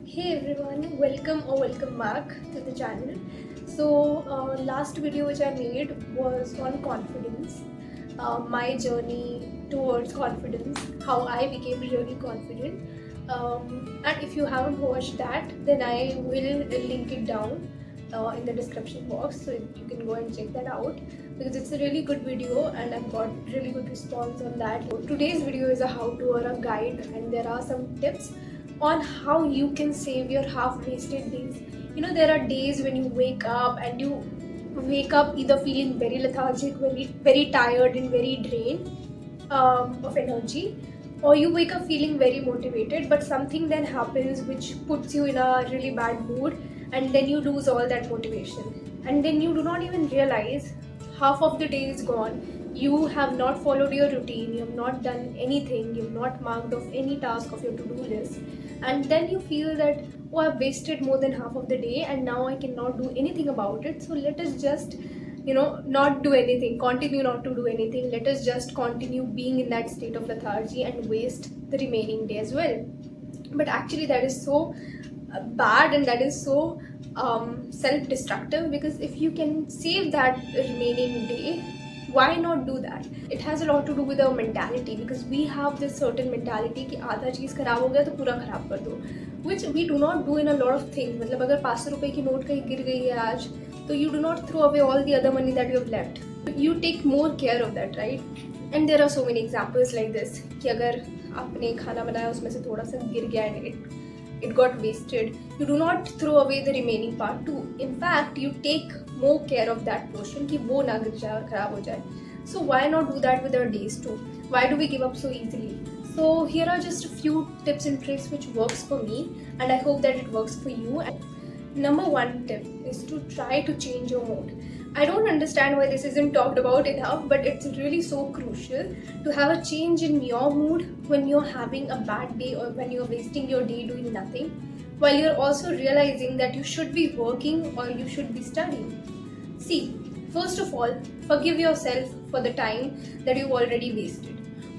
Hey everyone, welcome back to the channel. So last video which I made was on confidence, my journey towards confidence, how I became really confident. And if you haven't watched that, then I will link it down in the description box, so you can go and check that out because it's a really good video and I've got really good response on that. Today's video is a how-to or a guide, and there are some tips on how you can save your half-wasted days. There are days when you wake up and you wake up either feeling very lethargic, very tired and very drained of energy, or you wake up feeling very motivated, but something then happens which puts you in a really bad mood, and then you lose all that motivation, and then you do not even realize half of the day is gone. You have not followed your routine, you have not done anything, you have not marked off any task of your to-do list, and then you feel that, oh, I've wasted more than half of the day and now I cannot do anything about it. So let us just not do anything, continue not to do anything. Let us just continue being in that state of lethargy and waste the remaining day as well. But actually that is so bad, and that is so self-destructive, because if you can save that remaining day, why not do that? It has a lot to do with our mentality, because we have this certain mentality कि आधा चीज़ खराब हो गया तो पूरा खराब कर दो, which we do not do in a lot of things. मतलब अगर 500 रुपए की नोट कहीं गिर गई है आज, तो you do not throw away all the other money that you have left. You take more care of that, right? And there are so many examples like this कि अगर आपने खाना बनाया उसमें से थोड़ा सा गिर गया and it got wasted, you do not throw away the remaining part too. In fact, you take more care of that portion कि वो ना गिर जाए और खराब हो जाए. So why not do that with our days too? Why do we give up so easily? So here are just a few tips and tricks which works for me, and I hope that it works for you. Number one tip is to try to change your mood. I don't understand why this isn't talked about enough, but it's really so crucial to have a change in your mood when you're having a bad day or when you're wasting your day doing nothing, while you're also realizing that you should be working or you should be studying. See, first of all, forgive yourself for the time that you've already wasted.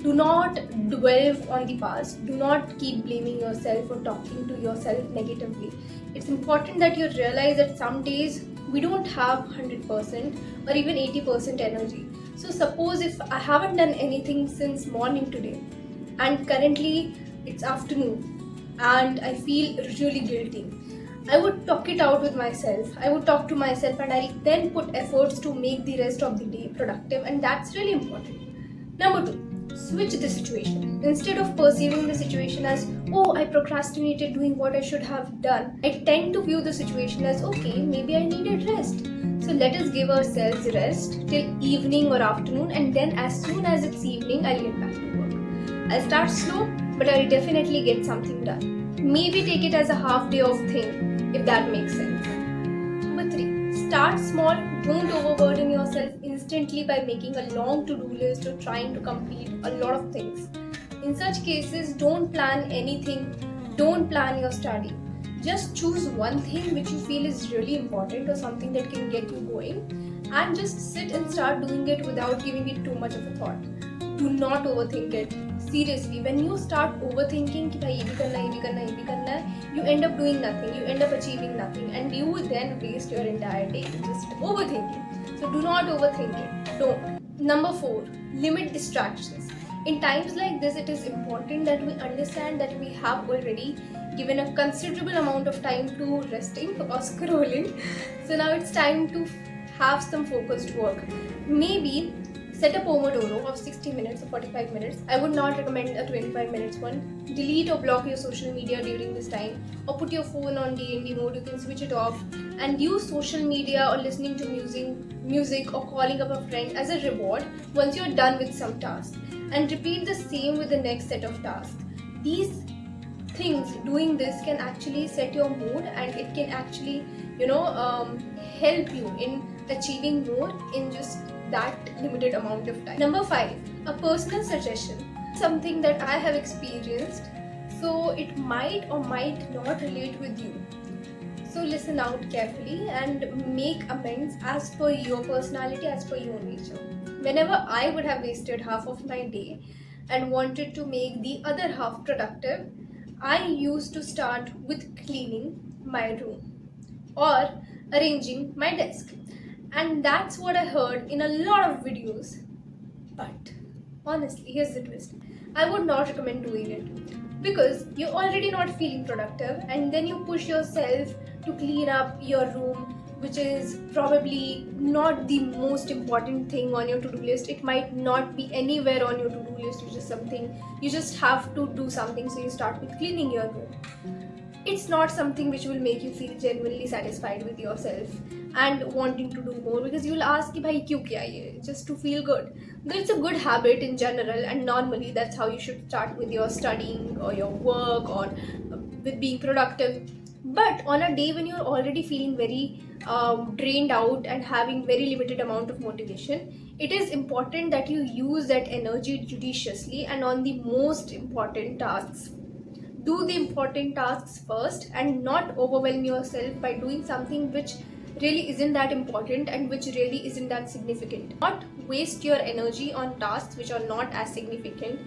Do not dwell on the past. Do not keep blaming yourself or talking to yourself negatively. It's important that you realize that some days we don't have 100% or even 80% energy. So suppose if I haven't done anything since morning today, and currently it's afternoon and I feel really guilty, I would talk it out with myself. I would talk to myself and I then put efforts to make the rest of the day productive, and that's really important. Number two, switch the situation. Instead of perceiving the situation as, oh, I procrastinated doing what I should have done, I tend to view the situation as, okay, maybe I needed rest. So let us give ourselves rest till evening or afternoon, and then as soon as it's evening, I'll get back to work. I'll start slow, but I'll definitely get something done. Maybe take it as a half day of thing, if that makes sense. Number three, start small. Don't overburden yourself instantly by making a long to-do list or trying to complete a lot of things. In such cases, don't plan anything. Don't plan your study. Just choose one thing which you feel is really important or something that can get you going, and just sit and start doing it without giving it too much of a thought. Do not overthink it. Seriously, when you start overthinking कि भाई ये भी करना है, ये भी करना है, ये भी करना है, you end up doing nothing, you end up achieving nothing, and you will then waste your entire day just overthinking. So do not overthink it. Don't. Number 4, limit distractions. In times like this, it is important that we understand that we have already given a considerable amount of time to resting or scrolling. So now it's time to have some focused work. Maybe set a Pomodoro of 60 minutes or 45 minutes. I would not recommend a 25 minutes one. Delete or block your social media during this time, or put your phone on DND mode. You can switch it off and use social media or listening to music or calling up a friend as a reward once you're done with some task. And repeat the same with the next set of tasks. These things, doing this can actually set your mood, and it can actually help you in achieving more in just that limited amount of time. Number 5, a personal suggestion, something that I have experienced, so it might or might not relate with you. So listen out carefully and make amends as per your personality, as per your nature. Whenever I would have wasted half of my day and wanted to make the other half productive, I used to start with cleaning my room or arranging my desk. And that's what I heard in a lot of videos. But honestly, here's the twist. I would not recommend doing it because you're already not feeling productive, and then you push yourself to clean up your room, which is probably not the most important thing on your to-do list. It might not be anywhere on your to-do list, which is something you just have to do something, so you start with cleaning your room. It's not something which will make you feel genuinely satisfied with yourself and wanting to do more, because you'll ask कि भाई क्यों किया ये, just to feel good. Though it's a good habit in general, and normally that's how you should start with your studying or your work or with being productive. But on a day when you're already feeling very drained out and having very limited amount of motivation, it is important that you use that energy judiciously and on the most important tasks. Do the important tasks first and not overwhelm yourself by doing something which really isn't that important and which really isn't that significant. Not waste your energy on tasks which are not as significant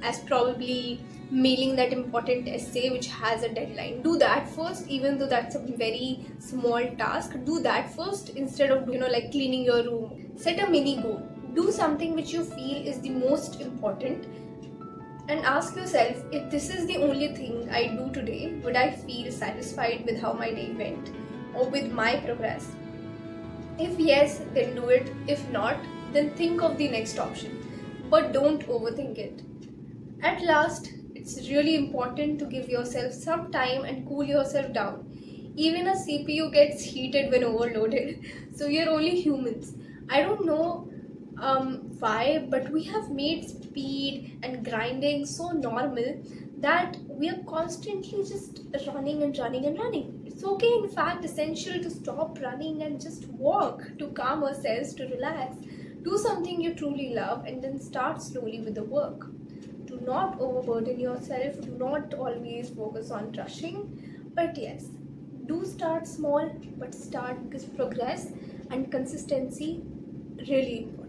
as probably mailing that important essay which has a deadline. Do that first, even though that's a very small task. Do that first instead of like cleaning your room. Set a mini goal. Do something which you feel is the most important, and ask yourself, if this is the only thing I do today, would I feel satisfied with how my day went or with my progress? If yes, then do it. If not, then think of the next option. But don't overthink it. At last, it's really important to give yourself some time and cool yourself down. Even a CPU gets heated when overloaded, so we are only humans. I don't know why, but we have made speed and grinding so normal that we are constantly just running and running and running. It's okay, in fact, essential to stop running and just walk to calm ourselves, to relax. Do something you truly love and then start slowly with the work. Do not overburden yourself, do not always focus on rushing, but yes, do start small, but start, because progress and consistency really important.